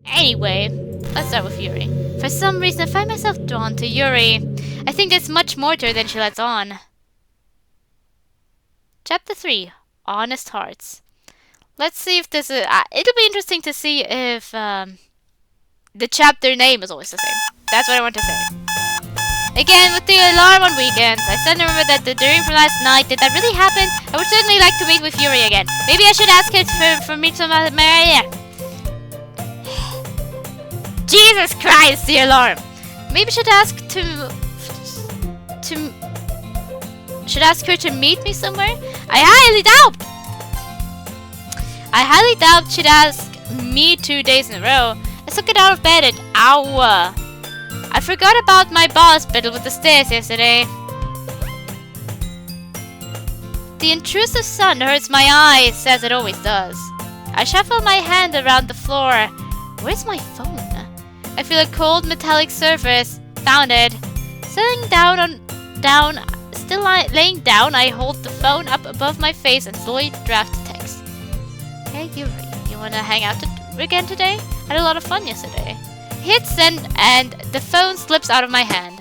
Anyway, let's start with Yuri. For some reason, I find myself drawn to Yuri. I think there's much more to her than she lets on. Chapter 3. Honest Hearts. Let's see if this is... it'll be interesting to see if the chapter name is always the same. That's what I want to say. Again, with the alarm on weekends, I suddenly remember that the dream from last night. Did that really happen? I would certainly like to meet with Yuri again. Maybe I should ask her for me to... Jesus Christ, the alarm! Maybe I should ask should ask her to meet me somewhere? I highly doubt she'd ask me 2 days in a row. I took it out of bed at hour. I forgot about my boss battle with the stairs yesterday. The intrusive sun hurts my eyes, as it always does. I shuffle my hand around the floor. Where's my phone? I feel a cold metallic surface. Found it. Laying down, I hold the phone up above my face and slowly draft a text. Hey Yuri, you wanna hang out again today? I had a lot of fun yesterday. Hit send and the phone slips out of my hand.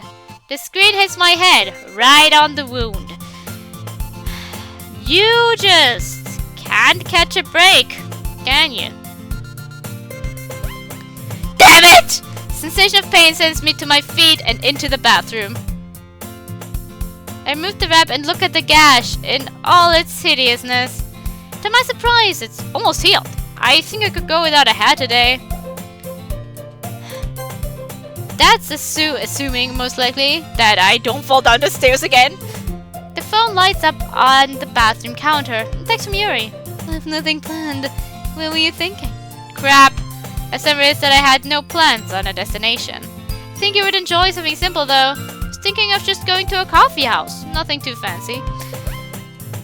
The screen hits my head, right on the wound. You just can't catch a break, can you? Damn it! Sensation of pain sends me to my feet and into the bathroom. I remove the wrap and look at the gash in all its hideousness. To my surprise, it's almost healed. I think I could go without a hat today. That's assuming, most likely, that I don't fall down the stairs again. The phone lights up on the bathroom counter. Text from Yuri. I have nothing planned. What were you thinking? Crap. I summarized that I had no plans on a destination. I think you would enjoy something simple, though. I was thinking of just going to a coffee house. Nothing too fancy.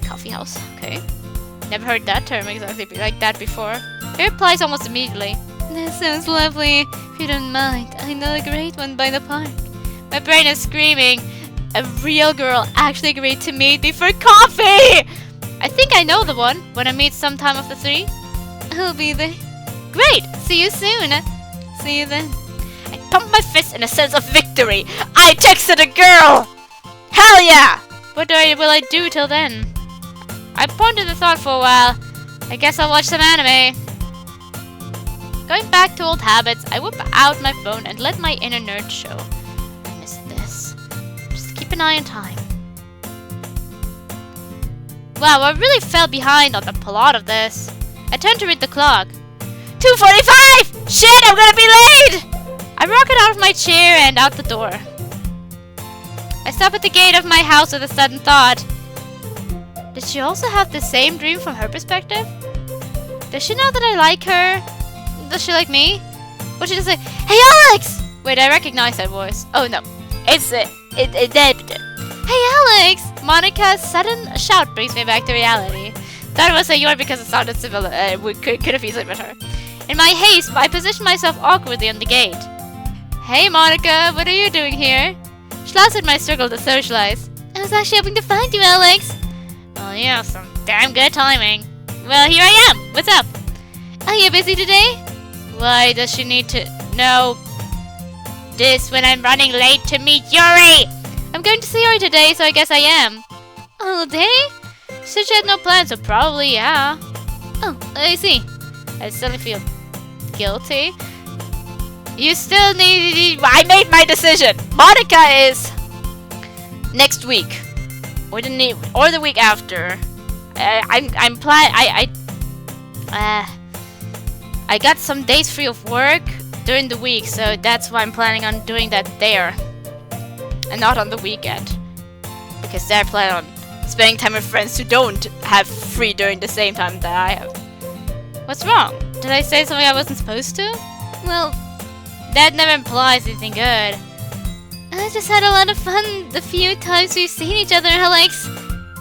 Coffee house, okay. Never heard that term exactly like that before. He replies almost immediately. That sounds lovely. If you don't mind, I know a great one by the park. My brain is screaming. A real girl actually agreed to meet me for coffee! I think I know the one. When I meet sometime of the 3? I'll be there. Great! See you soon! See you then. I pumped my fist in a sense of victory. I texted a girl! Hell yeah! What will I do till then? I pondered the thought for a while. I guess I'll watch some anime. Going back to old habits, I whip out my phone and let my inner nerd show. I missed this. Just keep an eye on time. Wow, I really fell behind on the plot of this. I turned to read the clock. 2:45! Shit, I'm gonna be late! I rocket out of my chair and out the door. I stop at the gate of my house with a sudden thought. Did she also have the same dream from her perspective? Does she know that I like her? Does she like me? Would she just say, "Hey Alex!" Wait, I recognize that voice. Oh no, it's Hey Alex! Monica's sudden shout brings me back to reality. That was a Yuri because it sounded civil. We could have easily met her. In my haste, I positioned myself awkwardly on the gate. Hey Monica, what are you doing here? Schloss and I struggled to socialize. I was actually hoping to find you, Alex. Well, yeah, some damn good timing. Well, here I am. What's up? Are you busy today? Why does she need to know this when I'm running late to meet Yuri? I'm going to see Yuri today, so I guess I am. All day? She said she had no plans, so probably, yeah. Oh, I see. I suddenly feel guilty. You still need... I made my decision. Monica is next week, or the week after. I got some days free of work during the week, so that's why I'm planning on doing that there, and not on the weekend, because they're planning on spending time with friends who don't have free during the same time that I have. What's wrong? Did I say something I wasn't supposed to? Well, that never implies anything good. I just had a lot of fun the few times we've seen each other, Alex.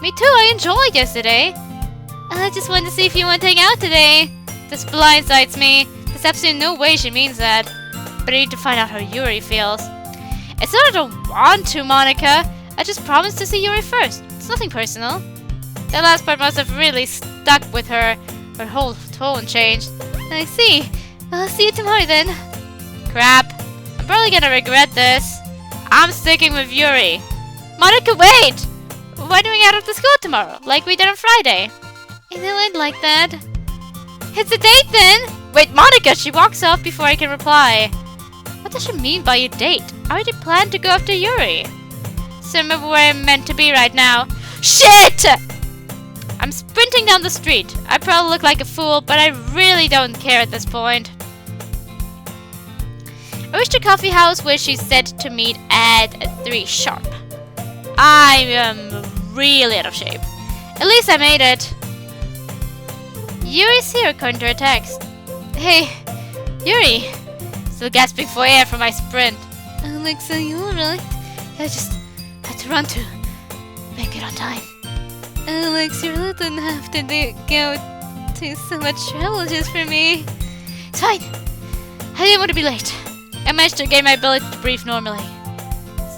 Me too, I enjoyed yesterday. I just wanted to see if you want to hang out today. This blindsides me. There's absolutely no way she means that. But I need to find out how Yuri feels. It's not that I don't want to, Monica. I just promised to see Yuri first. It's nothing personal. That last part must have really stuck with her. Her whole tone changed. I see. I'll see you tomorrow then. Crap. I'm probably gonna regret this. I'm sticking with Yuri. Monica, wait! We're doing out of the school tomorrow, like we did on Friday. It went like that. It's a date then! Wait, Monica, she walks off before I can reply. What does she mean by a date? I already planned to go after Yuri. So remember where I'm meant to be right now. Shit! I'm sprinting down the street. I probably look like a fool, but I really don't care at this point. I reached a coffee house where she said to meet at 3 sharp. I am really out of shape. At least I made it. Yuri's here according to her text. Hey, Yuri. Still gasping for air from my sprint. Alex, are you alright? I just had to run to make it on time. Alex, you really didn't have to go to so much trouble just for me. It's fine. I didn't want to be late. I managed to gain my ability to breathe normally.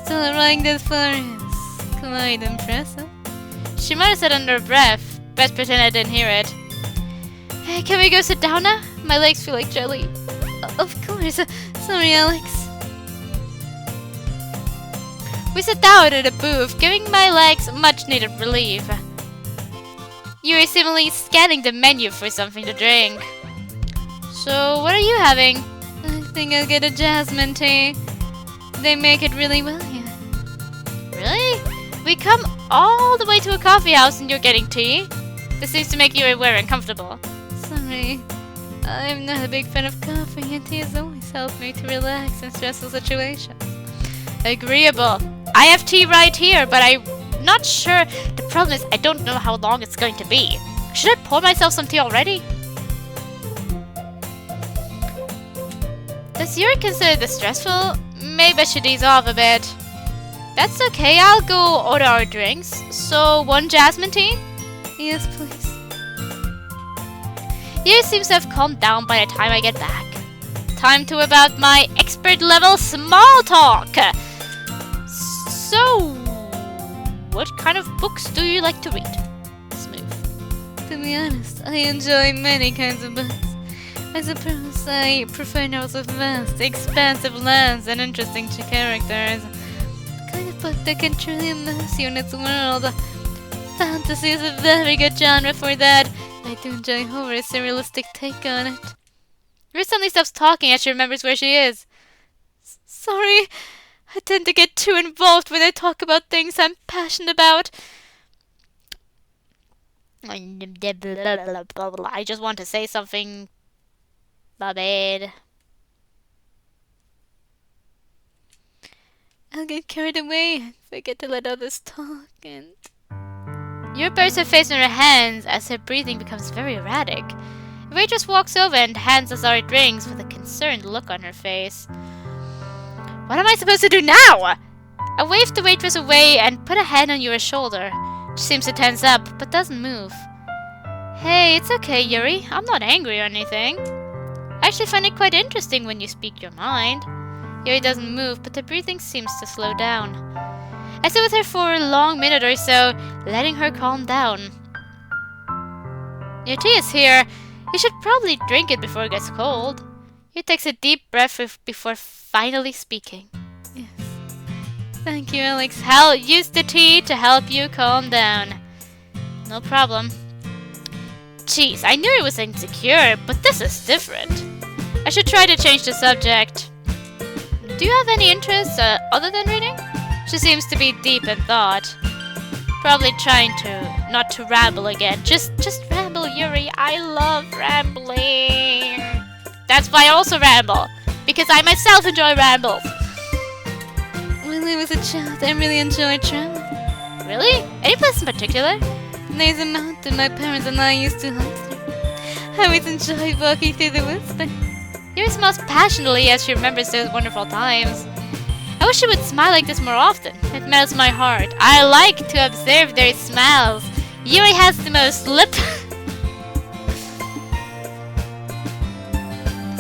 Still arriving this far is quite impressive. She might have said under her breath. Best pretend I didn't hear it. Hey, can we go sit down now? My legs feel like jelly. Of course. Sorry, Alex. We sat down at a booth, giving my legs much needed relief. You were seemingly scanning the menu for something to drink. So, what are you having? I think I'll get a jasmine tea. They make it really well here. Really? We come all the way to a coffee house and you're getting tea? This seems to make you very uncomfortable. Sorry. I'm not a big fan of coffee and tea has always helped me to relax in stressful situations. Agreeable. I have tea right here, but I'm not sure. The problem is I don't know how long it's going to be. Should I pour myself some tea already? Does Yuri consider this stressful? Maybe I should ease off a bit. That's okay, I'll go order our drinks. So, 1 jasmine tea? Yes, please. Yuri seems to have calmed down by the time I get back. Time to about my expert level small talk. So, what kind of books do you like to read? Smooth. To be honest, I enjoy many kinds of books. I suppose I prefer novels with vast, expansive lands and interesting characters. The kind of book that can truly immerse you in its world. Fantasy is a very good genre for that. I do enjoy horror's surrealistic take on it. Yuri suddenly stops talking as she remembers where she is. Sorry, I tend to get too involved when I talk about things I'm passionate about. I just want to say something. My bad. I'll get carried away and forget to let others talk and... Yuri buries her face in her hands as her breathing becomes very erratic. The waitress walks over and hands us our drinks with a concerned look on her face. What am I supposed to do now? I waved the waitress away and put a hand on Yuri's shoulder. She seems to tense up, but doesn't move. Hey, it's okay, Yuri. I'm not angry or anything. I actually find it quite interesting when you speak your mind. Yuri doesn't move, but the breathing seems to slow down. I sit with her for a long minute or so, letting her calm down. Your tea is here. You should probably drink it before it gets cold. He takes a deep breath before finally speaking. Yes. Thank you, Alex. I'll use the tea to help you calm down. No problem. Jeez, I knew he was insecure, but this is different. I should try to change the subject. Do you have any interests other than reading? She seems to be deep in thought. Probably trying to not to ramble again. Just ramble, Yuri. I love rambling. That's why I also ramble. Because I myself enjoy rambles. When I was a child, I really enjoyed traveling. Really? Any place in particular? There's a mountain my parents and I used to hike through. I always enjoyed walking through the woods, but Yuri smiles passionately as she remembers those wonderful times. I wish she would smile like this more often. It melts my heart. I like to observe their smiles. Yuri has the most lip...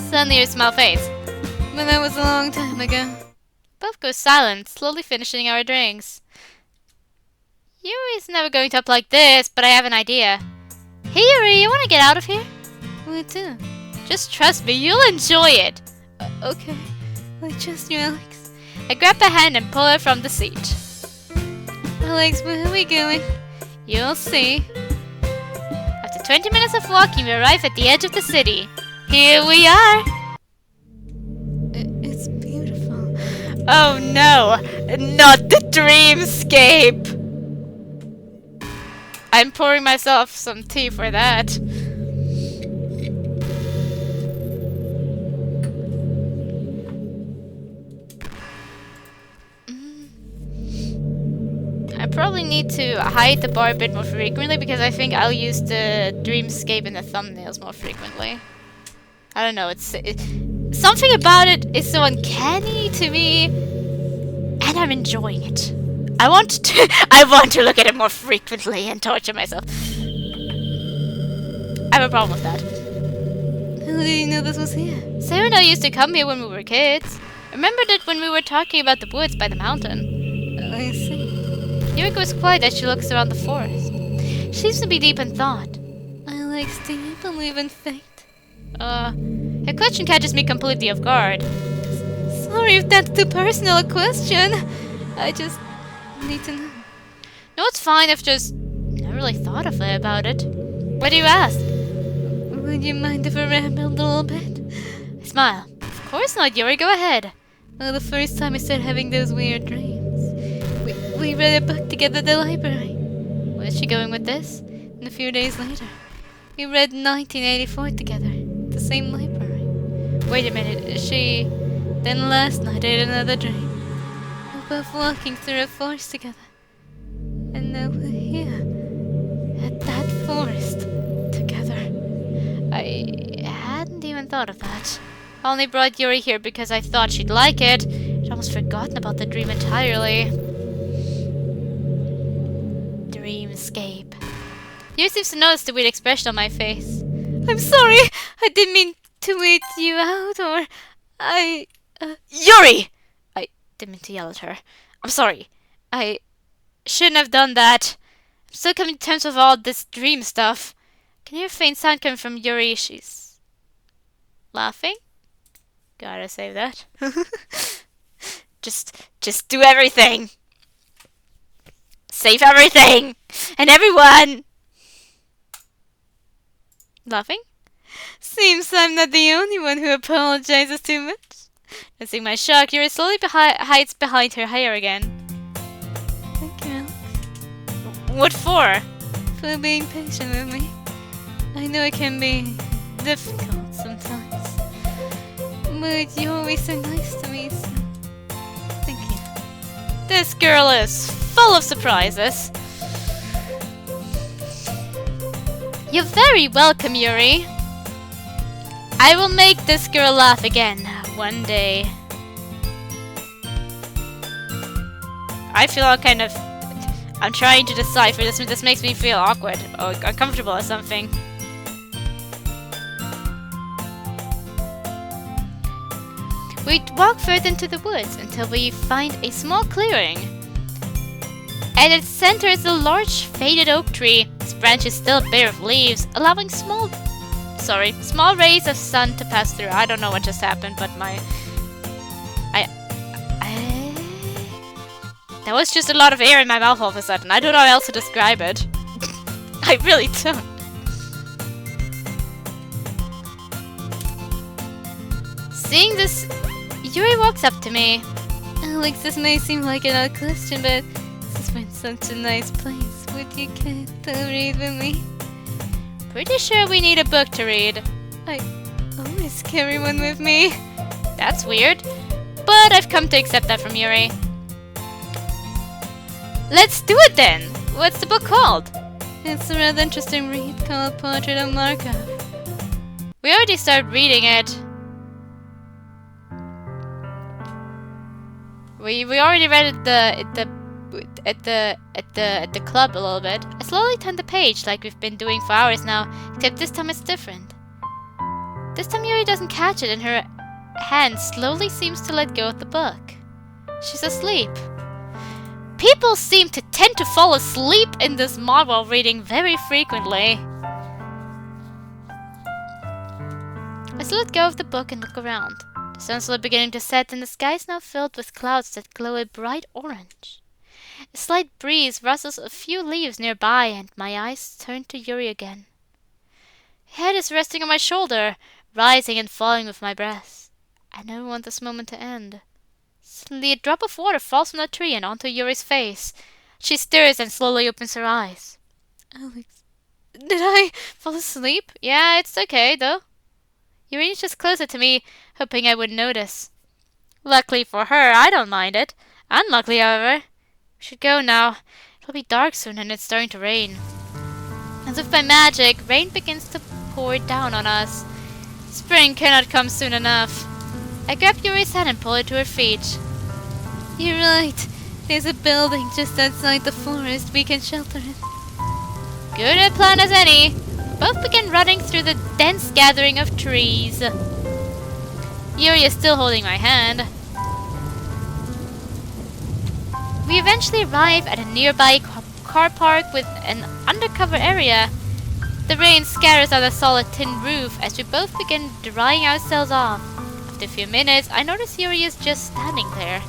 Suddenly your smile fades. But that was a long time ago. Both go silent, slowly finishing our drinks. Yuri's never going to up like this, but I have an idea. Hey Yuri, you want to get out of here? Where to? Just trust me, you'll enjoy it. Okay, I trust you, Alex. I grab her hand and pull her from the seat. Alex, where are we going? You'll see. After 20 minutes of walking, we arrive at the edge of the city. Here we are. It's beautiful. Oh no, not the dreamscape. I'm pouring myself some tea for that. I probably need to hide the bar a bit more frequently because I think I'll use the dreamscape in the thumbnails more frequently. I don't know, something about it is so uncanny to me, and I'm enjoying it. I want to look at it more frequently and torture myself. I have a problem with that. How did you know this was here? Sarah and I used to come here when we were kids. Remember that when we were talking about the woods by the mountain? I see. Yuri was quiet as she looks around the forest. She seems to be deep in thought. Alex, do you believe in fate? Her question catches me completely off guard. Sorry if that's too personal a question. I just need to know. No, it's fine. I've just never really thought about it. Why do you ask? Would you mind if I rambled a little bit? I smile. Of course not, Yuri. Go ahead. Well, the first time I started having those weird dreams, we read a book together at the library. Where's she going with this? And a few days later, we read 1984 together at the same library. Wait a minute, is she... Then last night I had another dream. We're both walking through a forest together. And now we're here. At that forest. Together. I hadn't even thought of that. I only brought Yuri here because I thought she'd like it. I'd almost forgotten about the dream entirely. Dreamscape. Yuri seems to notice the weird expression on my face. I'm sorry! I didn't mean to weird you out, or... Yuri! I didn't mean to yell at her. I'm sorry. I shouldn't have done that. I'm still coming to terms with all this dream stuff. Can you hear a faint sound coming from Yuri? She's... laughing? Gotta save that. Just do everything! Save everything! And everyone! Laughing? Seems I'm not the only one who apologizes too much. Noticing my shock, Yuri slowly hides behind her hair again. Thank you, Alex. What for? For being patient with me. I know it can be difficult sometimes. But you're always so nice to me, so... Thank you. This girl is full of surprises. You're very welcome, Yuri. I will make this girl laugh again one day. I feel all kind of... I'm trying to decipher this. This makes me feel awkward or uncomfortable or something. We walk further into the woods until we find a small clearing. At its center is a large faded oak tree. Its branches still bare of leaves, allowing small rays of sun to pass through. I don't know what just happened, but there was just a lot of air in my mouth all of a sudden. I don't know how else to describe it. I really don't. Seeing this, Yuri walks up to me. Alex, this may seem like an odd question, but this has been such a nice place. Would you care to read with me? Pretty sure we need a book to read. I always carry one with me. That's weird, but I've come to accept that from Yuri. Let's do it then! What's the book called? It's a rather interesting read called Portrait of Markov. We already started reading it. We already read it at the club a little bit. I slowly turned the page like we've been doing for hours now, except this time it's different. This time Yuri doesn't catch it and her hand slowly seems to let go of the book. She's asleep. People seem to tend to fall asleep in this mod while reading very frequently. I As I let go of the book and look around, the sun's slowly beginning to set and the sky is now filled with clouds that glow a bright orange. A slight breeze rustles a few leaves nearby and my eyes turn to Yuri again. Her head is resting on my shoulder, rising and falling with my breath. I never want this moment to end. Suddenly a drop of water falls from the tree and onto Yuri's face. She stirs and slowly opens her eyes. Alex, did I fall asleep? Yeah, it's okay, though. Yuri inches closer to me, hoping I would notice. Luckily for her, I don't mind it. Unluckily, however. We should go now. It'll be dark soon and it's starting to rain. As if by magic, rain begins to pour down on us. Spring cannot come soon enough. I grab Yuri's hand and pull her to her feet. You're right. There's a building just outside the forest we can shelter in. Good a plan as any. Both begin running through the dense gathering of trees. Yuri is still holding my hand. We eventually arrive at a nearby car park with an undercover area. The rain scatters on the solid tin roof as we both begin drying ourselves off. After a few minutes, I notice Yuri is just standing there,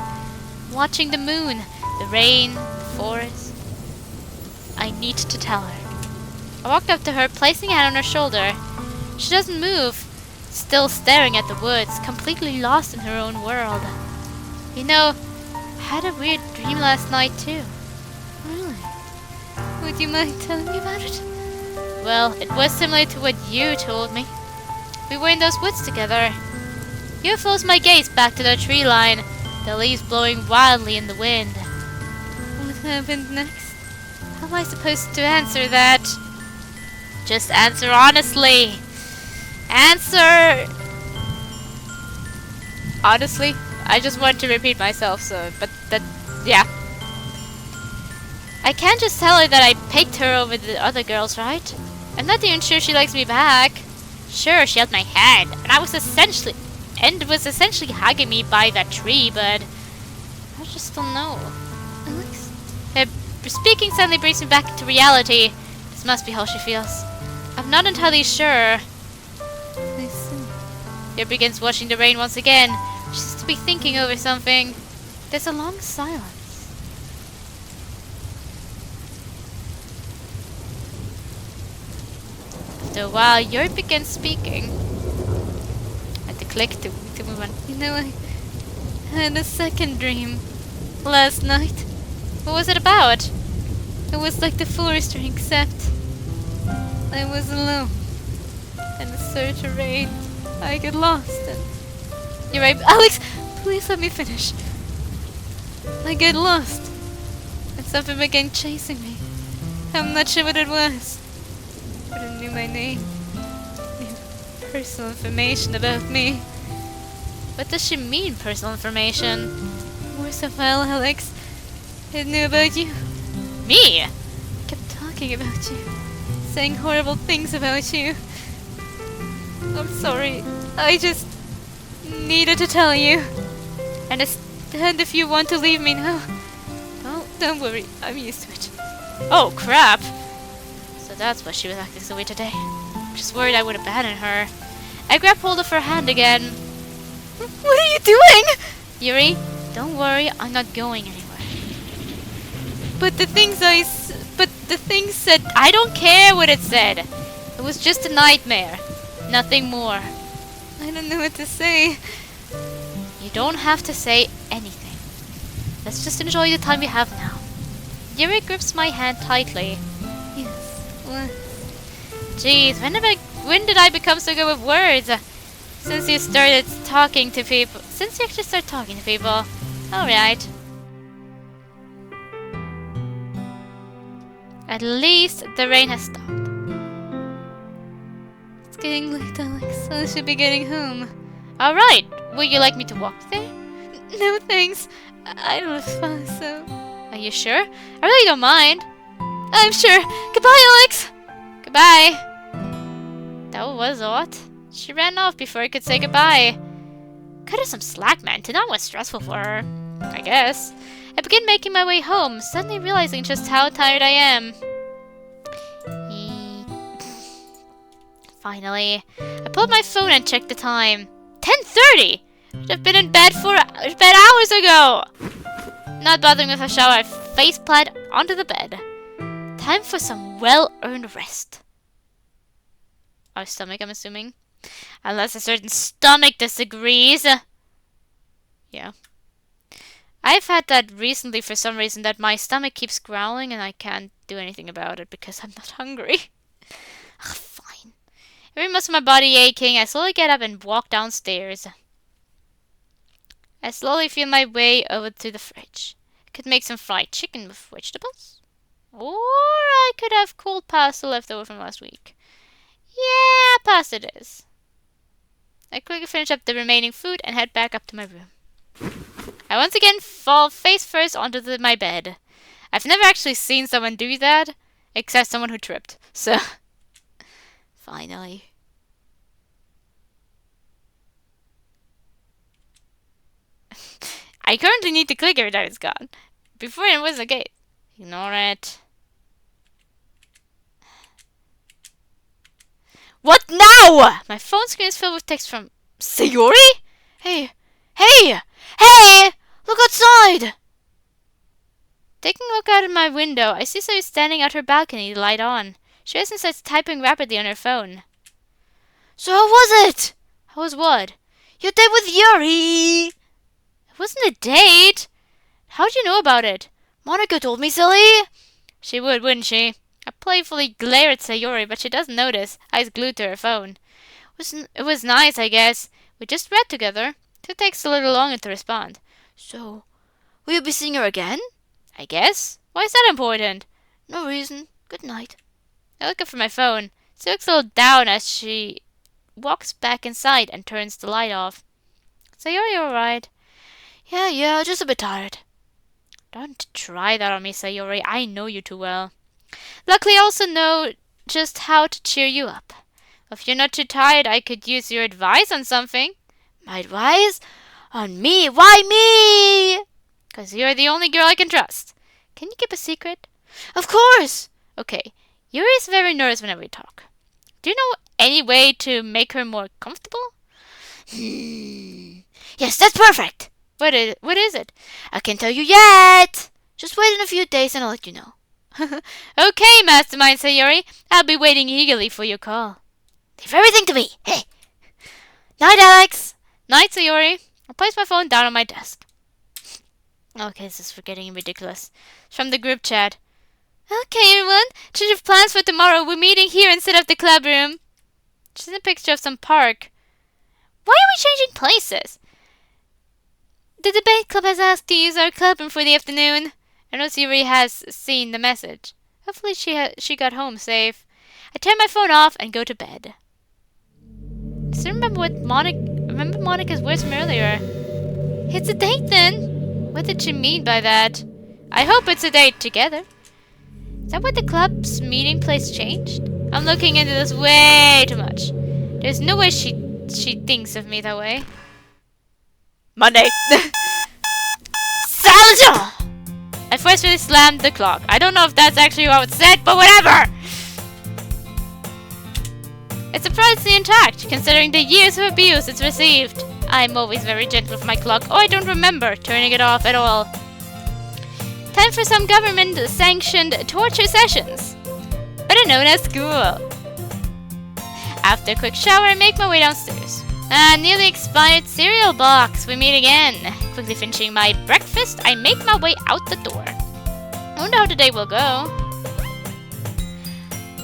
watching the moon, the rain, the forest. I need to tell her. I walked up to her, placing a hand on her shoulder. She doesn't move, still staring at the woods, completely lost in her own world. You know, I had a weird dream last night too. Really? Would you mind telling me about it? Well, it was similar to what you told me. We were in those woods together. You follows my gaze back to the tree line, the leaves blowing wildly in the wind. What happened next? How am I supposed to answer that? Just answer honestly. Answer... Honestly, I just want to repeat myself, yeah. I can't just tell her that I picked her over the other girls, right? I'm not even sure she likes me back. Sure, she held my hand, and was essentially hugging me by that tree, but I just don't know. Alex? Speaking suddenly brings me back into reality. This must be how she feels. I'm not entirely sure. Listen. Here begins watching the rain once again. She seems to be thinking over something. There's a long silence. After a while, Yuri begins speaking. I had to click to move on. You know, I had a second dream last night. What was it about? It was like the forest dream, except I was alone. And it started to rain. I get lost and... You're right, Alex! Please let me finish. I get lost. And something began chasing me. I'm not sure what it was. But it knew my name. It knew personal information about me. What does she mean, personal information? Worse of all, Alex. It knew about you. Me? It kept talking about you. Saying horrible things about you. I'm sorry. I just needed to tell you. And if you want to leave me now. Don't worry. I'm used to it. Oh, crap. So that's why she was acting so weird today. I'm just worried I would abandon her. I grab hold of her hand again. What are you doing? Yuri, don't worry. I'm not going anywhere. But the thing said, I don't care what it said. It was just a nightmare. Nothing more. I don't know what to say. You don't have to say anything. Let's just enjoy the time we have now. Yuri grips my hand tightly. Yes, what? Jeez, when did I become so good with words? Since you actually started talking to people. Alright. At least the rain has stopped. It's getting late, Alex. I should be getting home. Alright. Would you like me to walk there? No, thanks. I don't live far, so... Are you sure? I really don't mind. I'm sure. Goodbye, Alex! Goodbye. That was odd. She ran off before I could say goodbye. Cut her some slack, man. Tonight was stressful for her. I guess. I begin making my way home, suddenly realizing just how tired I am. Finally, I pulled my phone and checked the time. 10:30! Should have been in bed hours ago! Not bothering with a shower, I face-planted onto the bed. Time for some well-earned rest. Our stomach, I'm assuming. Unless a certain stomach disagrees. Yeah. I've had that recently for some reason, that my stomach keeps growling and I can't do anything about it because I'm not hungry. Ugh, fine. Every muscle in my body aching, I slowly get up and walk downstairs. I slowly feel my way over to the fridge. I could make some fried chicken with vegetables. Or I could have cold pasta left over from last week. Yeah, pasta it is. I quickly finish up the remaining food and head back up to my room. I once again fall face first onto my bed. I've never actually seen someone do that, except someone who tripped. So, finally. I currently need to click every time it's gone. Before it was okay. Ignore it. What now? My phone screen is filled with text from Sayori? Hey! Look outside! Taking a look out of my window, I see Sayori standing at her balcony, the light on. She is inside typing rapidly on her phone. So how was it? How was what? Your date with Yuri! It wasn't a date. How'd you know about it? Monica told me, silly. She would, wouldn't she? I playfully glare at Sayori, but she doesn't notice, eyes glued to her phone. It was nice, I guess. We just read together. It takes a little longer to respond. So, will you be seeing her again? I guess. Why is that important? No reason. Good night. I look up from my phone. She looks a little down as she walks back inside and turns the light off. Sayori, alright? Yeah, just a bit tired. Don't try that on me, Sayori. I know you too well. Luckily, I also know just how to cheer you up. If you're not too tired, I could use your advice on something. My advice? On me? Why me? 'Cause you're the only girl I can trust. Can you keep a secret? Of course! Okay, Yuri's very nervous whenever we talk. Do you know any way to make her more comfortable? Yes, that's perfect! What is it? I can't tell you yet! Just wait in a few days and I'll let you know. Okay, Mastermind Sayori. I'll be waiting eagerly for your call. Leave everything to me. Hey! Night, Alex! Night, Sayori. I'll place my phone down on my desk. Okay, this is getting ridiculous. It's from the group chat. Okay, everyone. Change of plans for tomorrow. We're meeting here instead of the club room. She's in a picture of some park. Why are we changing places? The debate club has asked to use our club room for the afternoon. I know Yuri has seen the message. Hopefully she got home safe. I turn my phone off and go to bed. I still remember Monica's words from earlier. It's a date then. What did she mean by that? I hope it's a date together. Is that why the club's meeting place changed? I'm looking into this way too much. There's no way she thinks of me that way. Monday. Salja! I forcefully slammed the clock. I don't know if that's actually what it said, but whatever! It's surprisingly intact, considering the years of abuse it's received. I'm always very gentle with my clock, or I don't remember turning it off at all. Time for some government-sanctioned torture sessions, better known as school. After a quick shower, I make my way downstairs. Nearly expired cereal box. We meet again. Quickly finishing my breakfast, I make my way out the door. I wonder how the day will go.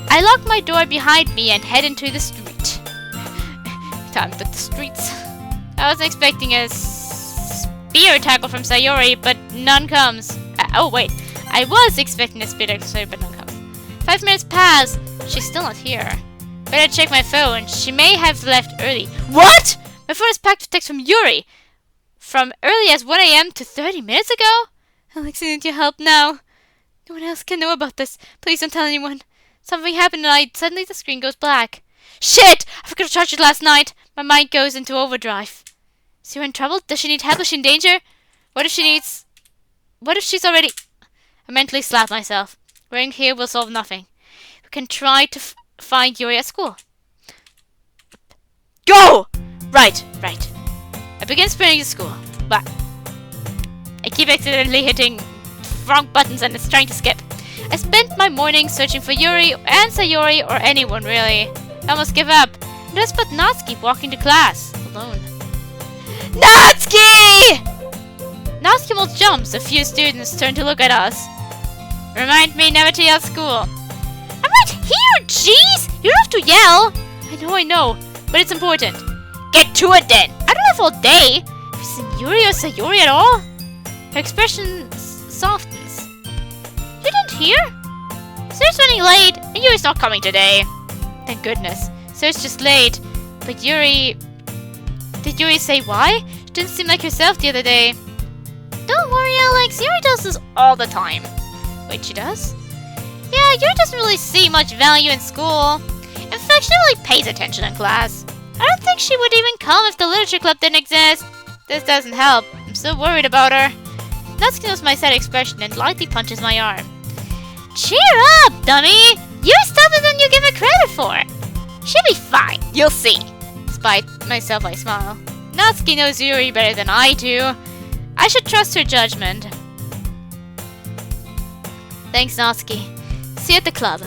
I lock my door behind me and head into the street. Time to the streets. I wasn't expecting a spear tackle from Sayori, but none comes. Oh wait, I was expecting a spear tackle from Sayori, but none comes. 5 minutes pass. She's still not here. Better check my phone. She may have left early. What? My phone is packed with text from Yuri. From early as 1 a.m. to 30 minutes ago? Alex, I need your help now. No one else can know about this. Please don't tell anyone. Something happened and suddenly the screen goes black. Shit! I forgot to charge it last night. My mind goes into overdrive. Is Yuri in trouble? Does she need help? Is she in danger? What if she's already... I mentally slap myself. Waiting here will solve nothing. We can try to find Yuri at school. Go! Right. I begin sprinting to school, but I keep accidentally hitting wrong buttons and it's trying to skip. I spent my morning searching for Yuri and Sayori or anyone really. I almost give up. Just but Natsuki walking to class alone. Natsuki! Natsuki almost jumps. A few students turn to look at us. Remind me never to yell at school. I'm right here, jeez! You don't have to yell. I know, but it's important. Get to it then. I don't have all day. Have you seen Yuri or Sayori at all? Her expression softens. You didn't hear? Sir's running late, and Yuri's not coming today. Thank goodness. Sir's just late. But Yuri... Did Yuri say why? She didn't seem like herself the other day. Don't worry, Alex. Yuri does this all the time. Wait, she does? Yeah, Yuri doesn't really see much value in school. In fact, she really pays attention in class. I don't think she would even come if the literature club didn't exist. This doesn't help. I'm so worried about her. Natsuki knows my sad expression and lightly punches my arm. Cheer up, dummy! Yuri's tougher than you give her credit for. She'll be fine. You'll see. Despite myself, I smile. Natsuki knows Yuri better than I do. I should trust her judgment. Thanks, Natsuki. See you at the club.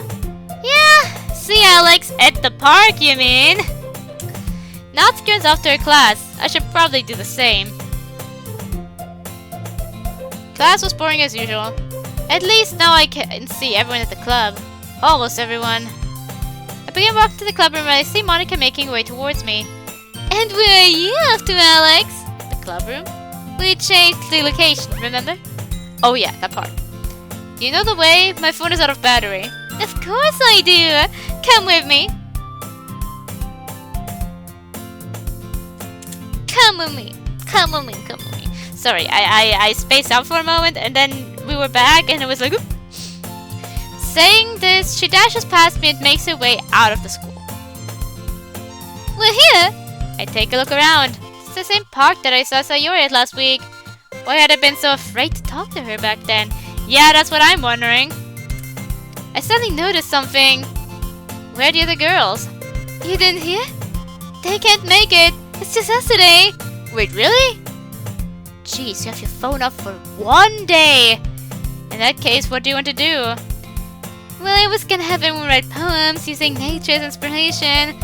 Yeah, see Alex at the park, you mean? Natsuki runs off to her class. I should probably do the same. Class was boring as usual. At least now I can see everyone at the club. Almost everyone. I begin walking to the club room and I see Monica making her way towards me. And where are you off to, Alex? The club room? We changed the location, remember? Oh yeah, that part. Do you know the way? My phone is out of battery. Of course I do. Come with me. Come with me. Sorry, I spaced out for a moment and then we were back and it was like, oop. Saying this, she dashes past me and makes her way out of the school. We're here. I take a look around. It's the same park that I saw Sayori at last week. Why had I been so afraid to talk to her back then? Yeah, that's what I'm wondering. I suddenly noticed something. Where are the other girls? You didn't hear? They can't make it. It's just us today. Wait, really? Jeez, you have your phone up for one day. In that case, what do you want to do? Well, I was gonna have everyone write poems using nature as inspiration.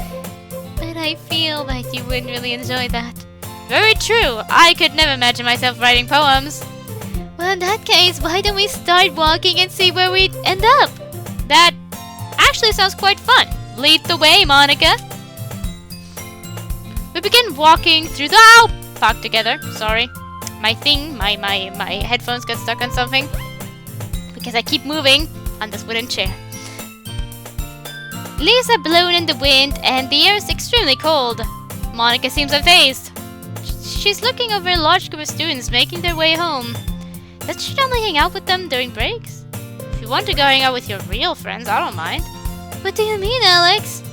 But I feel like you wouldn't really enjoy that. Very true. I could never imagine myself writing poems. Well, in that case, why don't we start walking and see where we end up? That actually sounds quite fun. Lead the way, Monica. We begin walking through the park together. Sorry. My headphones got stuck on something. Because I keep moving on this wooden chair. Leaves are blown in the wind and the air is extremely cold. Monica seems unfazed. She's looking over a large group of students making their way home. Does she only hang out with them during breaks? If you want to go hang out with your real friends, I don't mind. What do you mean, Alex?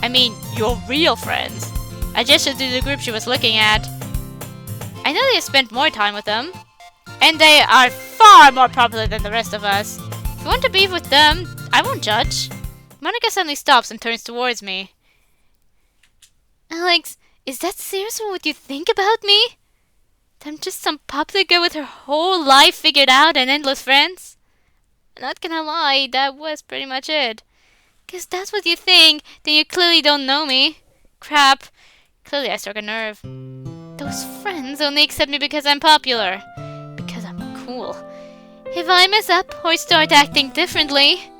I mean, your real friends. I gestured to the group she was looking at. I know they spent more time with them. And they are far more popular than the rest of us. If you want to be with them, I won't judge. Monica suddenly stops and turns towards me. Alex, is that seriously what you think about me? That I'm just some popular girl with her whole life figured out and endless friends? Not gonna lie, that was pretty much it. 'Cause that's what you think, then you clearly don't know me. Crap. Clearly I struck a nerve. Those friends only accept me because I'm popular. Because I'm cool. If I mess up or start acting differently,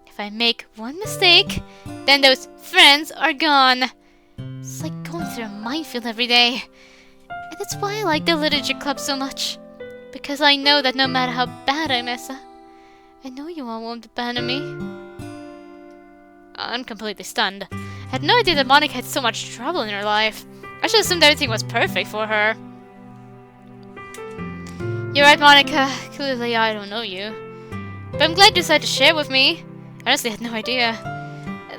if I make one mistake, then those friends are gone. It's like going through a minefield every day. And that's why I like the literature club so much. Because I know that no matter how bad I mess up, I know you all won't abandon me. I'm completely stunned. I had no idea that Monica had so much trouble in her life. I should assumed everything was perfect for her. You're right, Monica. Clearly I don't know you. But I'm glad you decided to share with me. I honestly had no idea.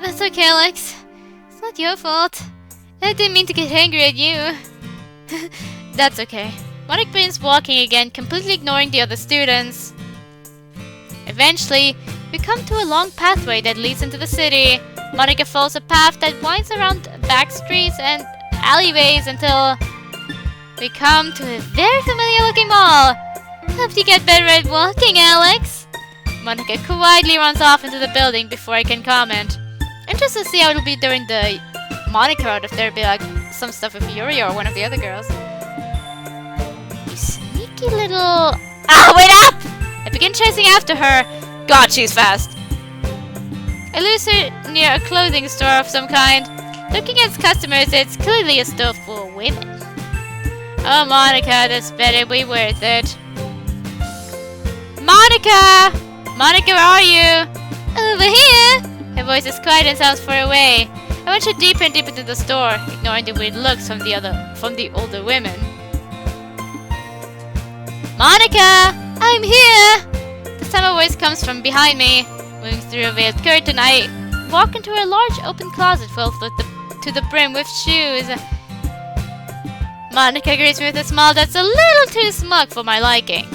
That's okay, Alex. It's not your fault. I didn't mean to get angry at you. That's okay. Monica begins walking again, completely ignoring the other students. Eventually, we come to a long pathway that leads into the city. Monica follows a path that winds around back streets and alleyways until we come to a very familiar looking mall. Hope you get better at walking, Alex. Monica quietly runs off into the building before I can comment. Interested to see how it'll be during the Monica route, if there'll be like some stuff with Yuri or one of the other girls. You sneaky little... Ah, wait up! I begin chasing after her. God, she's fast. I lose her near a clothing store of some kind. Looking at its customers, it's clearly a store for women. Oh, Monica, this better be worth it. Monica! Monica, where are you? Over here! Her voice is quiet and sounds far away. I venture deeper and deeper into the store, ignoring the weird looks from the older women. Monica! I'm here! This time a voice comes from behind me. Moving through a veiled curtain, I walk into a large open closet filled to the brim with shoes. Monica greets me with a smile that's a little too smug for my liking.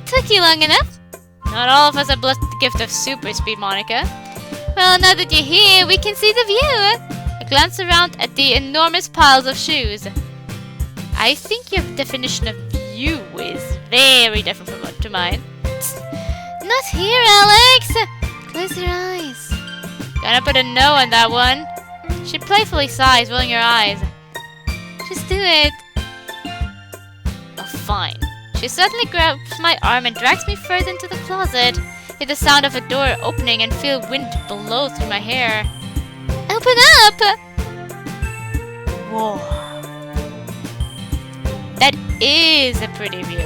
Took you long enough? Not all of us are blessed with the gift of super speed, Monica. Well, now that you're here, we can see the view. I glance around at the enormous piles of shoes. I think your definition of view is very different to mine. Not here, Alex! Close your eyes. Gonna put a no on that one. She playfully sighs, rolling her eyes. Just do it. Oh, fine. She suddenly grabs my arm and drags me further into the closet. Hear the sound of a door opening and feel wind blow through my hair. Open up! Whoa. That is a pretty view.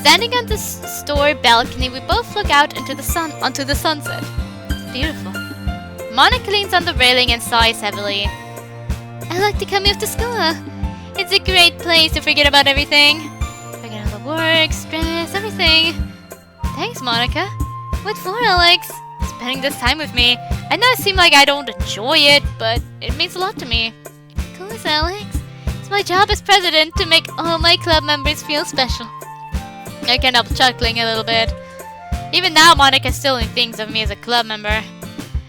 Standing on the store balcony, we both look out onto the sunset. It's beautiful. Monica leans on the railing and sighs heavily. I like to come here after school. It's a great place to forget about everything. Forget all the work, stress, everything. Thanks, Monica. What for, Alex? Spending this time with me. I know it seems like I don't enjoy it, but it means a lot to me. Of course, Alex. It's my job as president to make all my club members feel special. I can't help chuckling a little bit. Even now, Monica still thinks of me as a club member.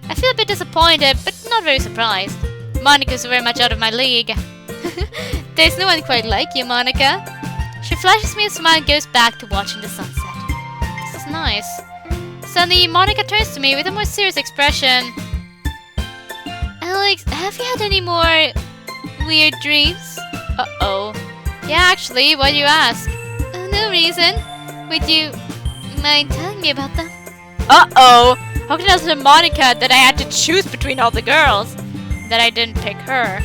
I feel a bit disappointed, but not very surprised. Monica's very much out of my league. There's no one quite like you, Monica. She flashes me a smile and goes back to watching the sunset. This is nice. Suddenly, Monica turns to me with a more serious expression. Alex, have you had any more weird dreams? Uh-oh. Yeah, actually, why do you ask? No reason. Would you mind telling me about them? Uh-oh! How can I tell Monica that I had to choose between all the girls? That I didn't pick her?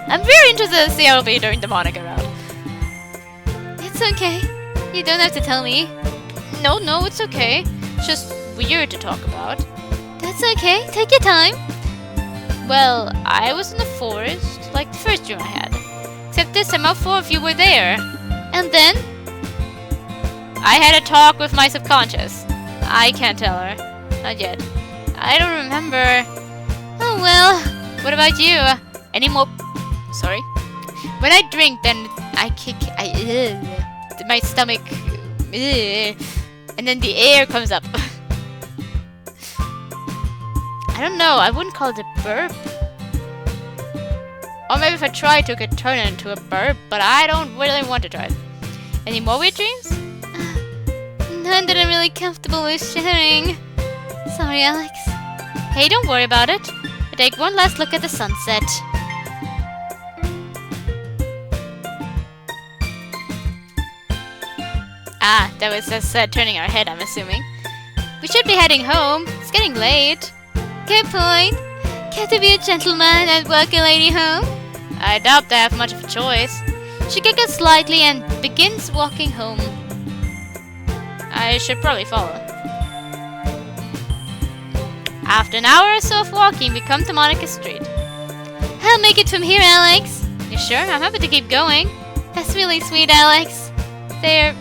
I'm very interested to see how it'll be during the Monica round. It's okay. You don't have to tell me. No, it's okay. It's just weird to talk about. That's okay. Take your time. Well, I was in the forest, like the first dream I had. Except this time all four of you were there. And then? I had a talk with my subconscious. I can't tell her. Not yet. I don't remember. Oh well. What about you? Any more... Sorry? When I drink, then I kick... my stomach... and then the air comes up. I don't know. I wouldn't call it a burp. Or maybe if I try to, it could turn it into a burp, but I don't really want to try it. Any more weird dreams? None that I'm really comfortable with sharing. Sorry, Alex. Hey, don't worry about it. I take one last look at the sunset. Ah, that was us turning our head, I'm assuming. We should be heading home. It's getting late. Good point. Can't you be a gentleman and walk a lady home? I doubt I have much of a choice. She giggles slightly and begins walking home. I should probably follow. After an hour or so of walking, we come to Monica Street. I'll make it from here, Alex. You sure? I'm happy to keep going. That's really sweet, Alex. There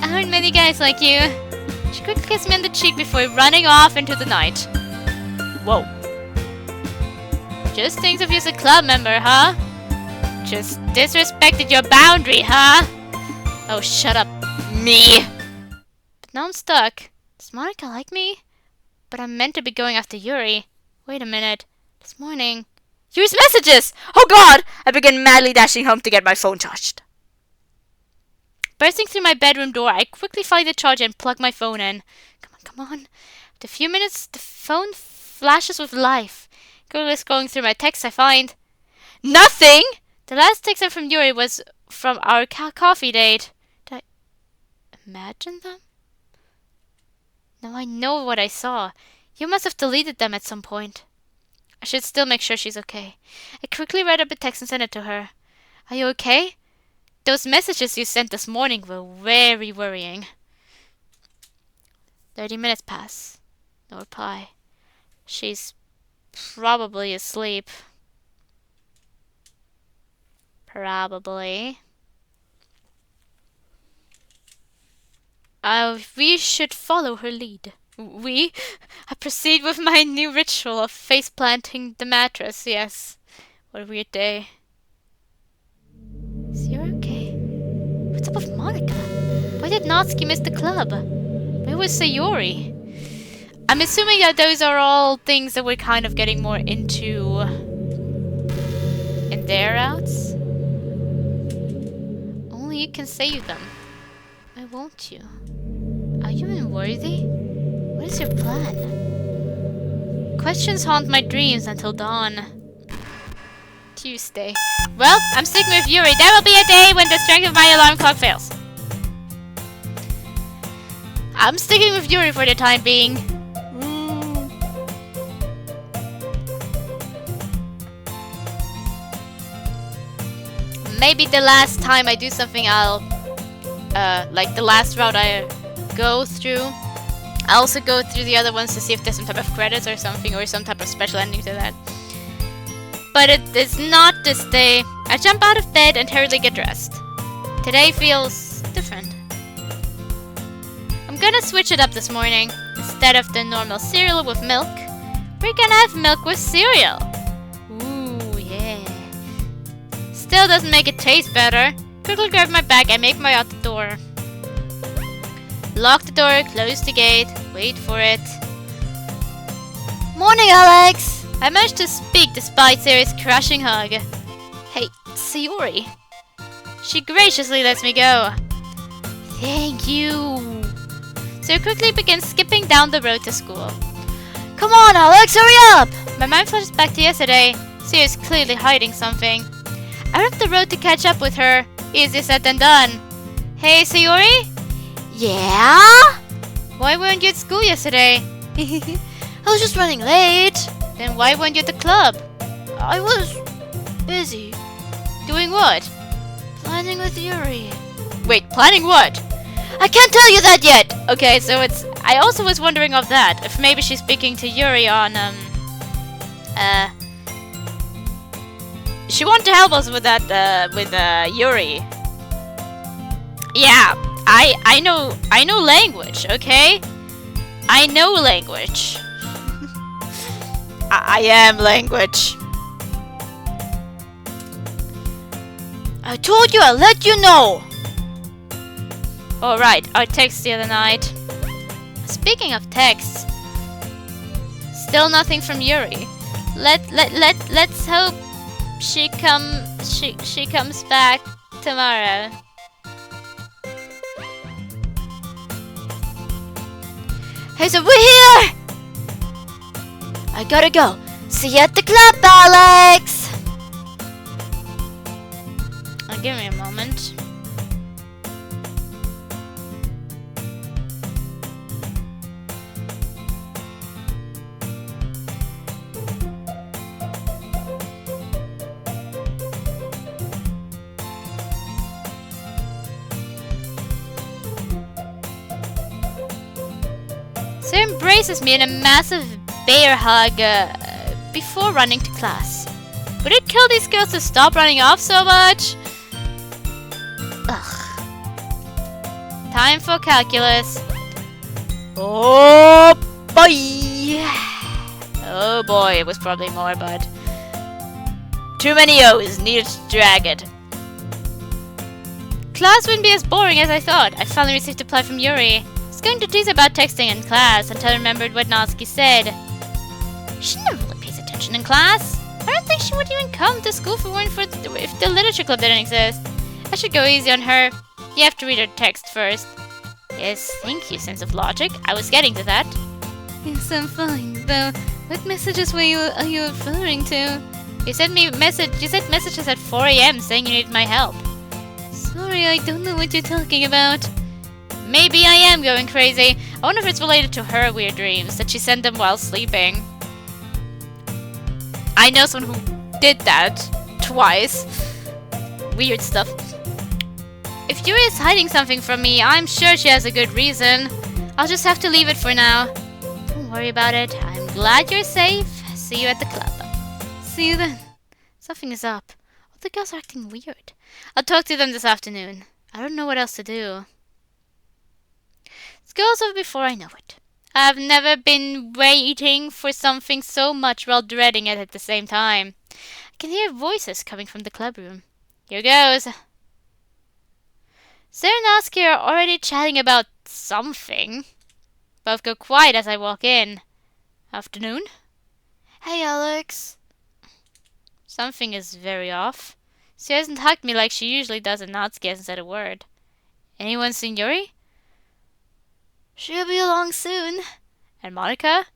aren't many guys like you. She quickly kissed me on the cheek before running off into the night. Whoa. Just thinks of you as a club member, huh? Just disrespected your boundary, huh? Oh, shut up, me. But now I'm stuck. Does Monica like me? But I'm meant to be going after Yuri. Wait a minute. This morning... Yuri's messages! Oh god! I began madly dashing home to get my phone charged. Bursting through my bedroom door, I quickly find the charger and plug my phone in. Come on. After a few minutes, the phone flashes with life. Quickly scrolling through my texts, I find... Nothing! The last text from Yuri was from our coffee date. Did I imagine them? Now I know what I saw. You must have deleted them at some point. I should still make sure she's okay. I quickly write up a text and send it to her. Are you okay? Those messages you sent this morning were very worrying. 30 minutes pass. No reply. She's probably asleep. Probably. We should follow her lead. I proceed with my new ritual of face planting the mattress, yes. What a weird day. Is Yuri okay? What's up with Monica? Why did Natsuki miss the club? Where was Sayori? I'm assuming that those are all things that we're kind of getting more into in their routes. Only you can save them. Why won't you? Are you even worthy? What is your plan? Questions haunt my dreams until dawn. Tuesday. Well, I'm sticking with Yuri. There will be a day when the strength of my alarm clock fails. I'm sticking with Yuri for the time being. Maybe the last time I do something, I'll like the last route I go through, I also go through the other ones to see if there's some type of credits or something, or some type of special ending to that. But it is not this day. I jump out of bed and hurriedly get dressed. Today feels different. I'm gonna switch it up this morning. Instead of the normal cereal with milk, we're gonna have milk with cereal. Ooh, yeah. Still doesn't make it taste better. Quickly grab my bag and make my way out the door. Lock the door, close the gate, wait for it. Morning, Alex! I managed to speak despite Sayori's crushing hug. Hey, Sayori. She graciously lets me go. Thank you. So quickly begins skipping down the road to school. Come on, Alex, hurry up! My mind flashes back to yesterday. Sayori's clearly hiding something. I went up the road to catch up with her. Easier said than done. Hey, Sayori? Yeah? Why weren't you at school yesterday? I was just running late. Then why weren't you at the club? I was busy. Doing what? Planning with Yuri. Wait, planning what? I can't tell you that yet! Okay, so it's... I also was wondering of that. If maybe she's speaking to Yuri on, she wanted to help us with that, with Yuri. Yeah, I know language, okay? I know language. I am language. I told you I'll let you know. Alright, our text the other night. Speaking of texts, still nothing from Yuri. Let's hope she comes back tomorrow. Hey, so we're here! I gotta go. See you at the club, Alex! Give me a moment. So he embraces me in a massive bear hug before running to class. Would it kill these girls to stop running off so much? Ugh. Time for calculus. Oh boy! Oh boy, it was probably more, but Too many O's, needed to drag it. Class wouldn't be as boring as I thought. I finally received a reply from Yuri. I was going to tease about texting in class until I remembered what Natsuki said. She never really pays attention in class. I don't think she would even come to school if the literature club didn't exist. I should go easy on her. You have to read her text first. Yes, thank you, sense of logic. I was getting to that. Yes, I'm fine, though. What messages are you referring to? You sent messages at 4 AM saying you needed my help. Sorry, I don't know what you're talking about. Maybe I am going crazy. I wonder if it's related to her weird dreams, that she sent them while sleeping. I know someone who did that twice. Weird stuff. If Yuri is hiding something from me, I'm sure she has a good reason. I'll just have to leave it for now. Don't worry about it. I'm glad you're safe. See you at the club. See you then. Something is up. All the girls are acting weird. I'll talk to them this afternoon. I don't know what else to do. School's over before I know it. I've never been waiting for something so much while dreading it at the same time. I can hear voices coming from the club room. Here goes. Sarah and Natsuki are already chatting about something. Both go quiet as I walk in. Afternoon? Hey, Alex. Something is very off. She hasn't hugged me like she usually does, and Natsuki hasn't said a word. Anyone seen Yuri? She'll be along soon. And Monica?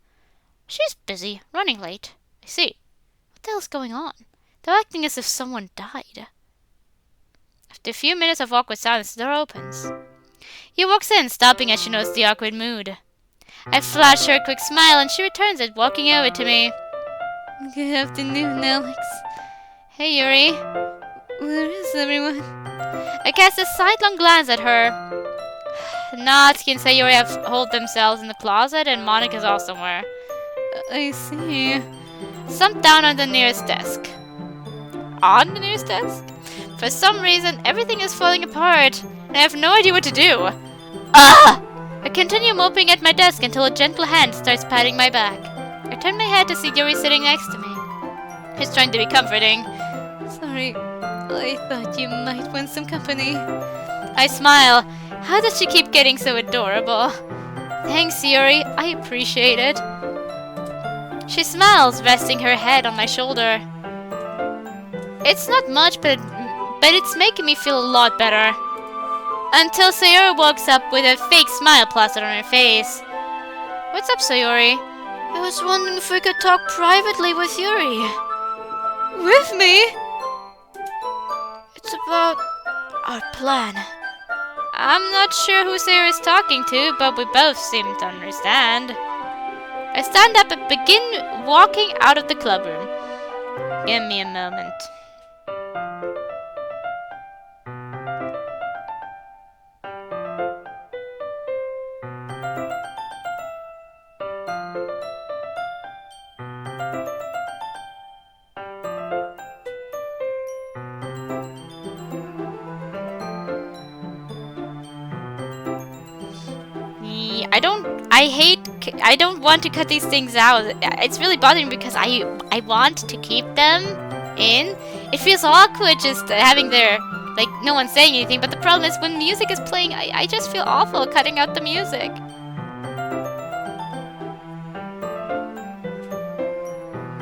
She's busy, running late. I see. What the hell's going on? They're acting as if someone died. After a few minutes of awkward silence, the door opens. He walks in, stopping as she knows the awkward mood. I flash her a quick smile, and she returns it, walking over to me. Good afternoon, Alex. Hey, Yuri. Where is everyone? I cast a sidelong glance at her. Natsuki and Sayori have holed themselves in the closet, and Monica's off somewhere. I see. Slumped down on the nearest desk. On the nearest desk? For some reason, everything is falling apart, and I have no idea what to do. Ah! I continue moping at my desk until a gentle hand starts patting my back. I turn my head to see Yuri sitting next to me. He's trying to be comforting. Sorry, I thought you might want some company. I smile. How does she keep getting so adorable? Thanks, Yuri. I appreciate it. She smiles, resting her head on my shoulder. It's not much, but it's making me feel a lot better. Until Sayori walks up with a fake smile plastered on her face. What's up, Sayori? I was wondering if we could talk privately with Yuri. With me? It's about our plan. I'm not sure who Sayori is talking to, but we both seem to understand. I stand up and begin walking out of the club room. Give me a moment. I don't want to cut these things out. It's really bothering me because I want to keep them in. It feels awkward just having their, like, no one saying anything, but the problem is when music is playing, I just feel awful cutting out the music.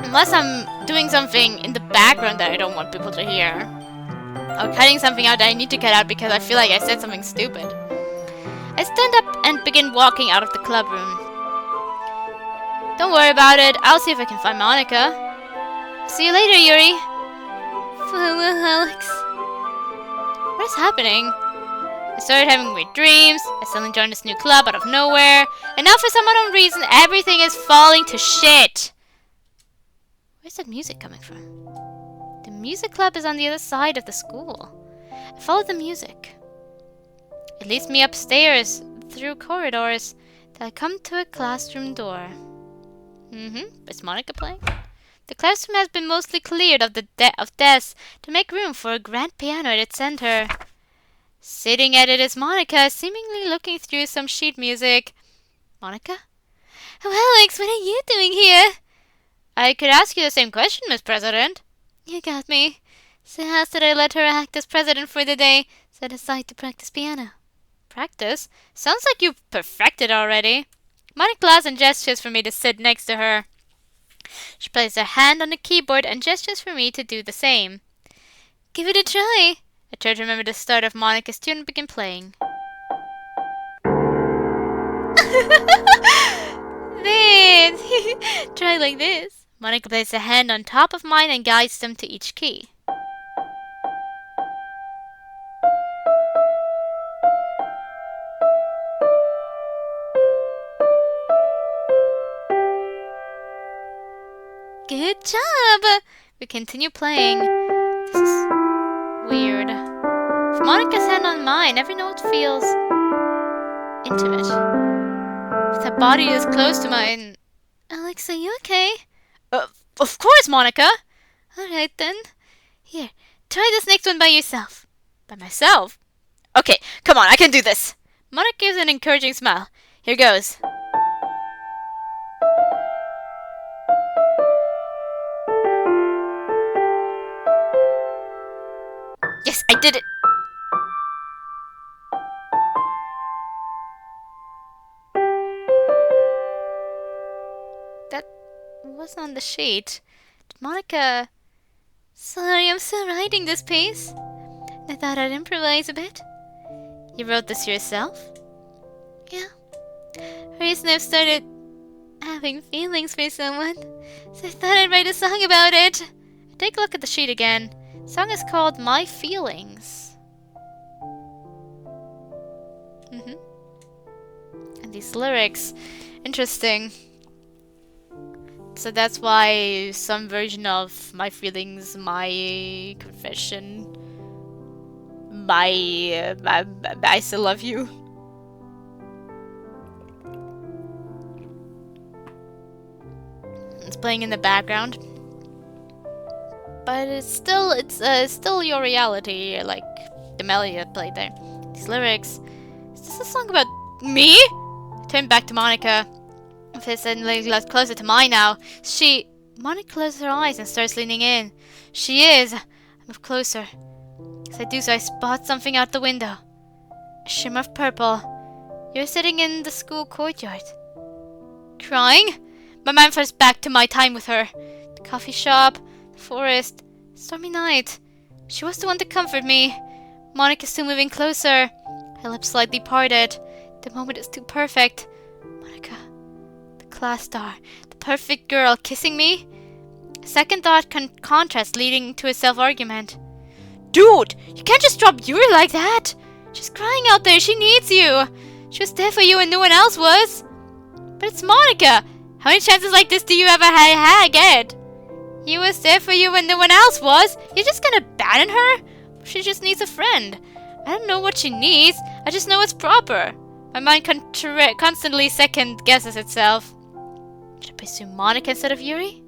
Unless I'm doing something in the background that I don't want people to hear. Or cutting something out that I need to cut out because I feel like I said something stupid. I stand up and begin walking out of the club room. Don't worry about it. I'll see if I can find Monica. See you later, Yuri. Farewell, Alex. What is happening? I started having weird dreams. I suddenly joined this new club out of nowhere. And now for some unknown reason, everything is falling to shit. Where's that music coming from? The music club is on the other side of the school. I follow the music. It leads me upstairs, through corridors, till I come to a classroom door. Is Monica playing? The classroom has been mostly cleared of desks to make room for a grand piano at its center. Sitting at it is Monica, seemingly looking through some sheet music. Monica? Oh, Alex, what are you doing here? I could ask you the same question, Miss President. You got me. So how should I let her act as president for the day? Set aside to practice piano. Practice? Sounds like you've perfected already. Monica class and gestures for me to sit next to her. She places her hand on the keyboard and gestures for me to do the same. Give it a try. I try to remember the start of Monica's tune and begin playing. This! Try like this. Monica places a hand on top of mine and guides them to each key. Good job! We continue playing. This is weird. With Monica's hand on mine, every note feels intimate. With her body is close to mine. Alex, are you okay? Of course, Monica! Alright then. Here, try this next one by yourself. By myself? Okay, come on, I can do this! Monica gives an encouraging smile. Here goes. Yes, I did it! That wasn't on the sheet. Monica... Sorry, I'm still writing this piece. I thought I'd improvise a bit. You wrote this yourself? Yeah. Recently I've started having feelings for someone, so I thought I'd write a song about it. Take a look at the sheet again. The song is called My Feelings. And these lyrics, interesting. So that's why some version of My Feelings, My Confession, I Still Love You. It's playing in the background. But it's still your reality, like the melody I played there. These lyrics. Is this a song about me? I turn back to Monica. Her face suddenly gets closer to mine now. Monica closes her eyes and starts leaning in. She is. I move closer. As I do so, I spot something out the window. A shimmer of purple. You're sitting in the school courtyard. Crying? My mind flies back to my time with her. The coffee shop. Forest, stormy night. She was the one to comfort me. Monica still moving closer. Her lips slightly parted. The moment is too perfect. Monica, the class star, the perfect girl, kissing me. A second thought contrast leading to a self-argument. Dude, you can't just drop Yuri like that. She's crying out there. She needs you. She was there for you and no one else was. But it's Monica. How many chances like this do you ever get? He was there for you when no one else was. You're just gonna abandon her? She just needs a friend. I don't know what she needs. I just know it's proper. My mind constantly second guesses itself. Should I pursue Monica instead of Yuri?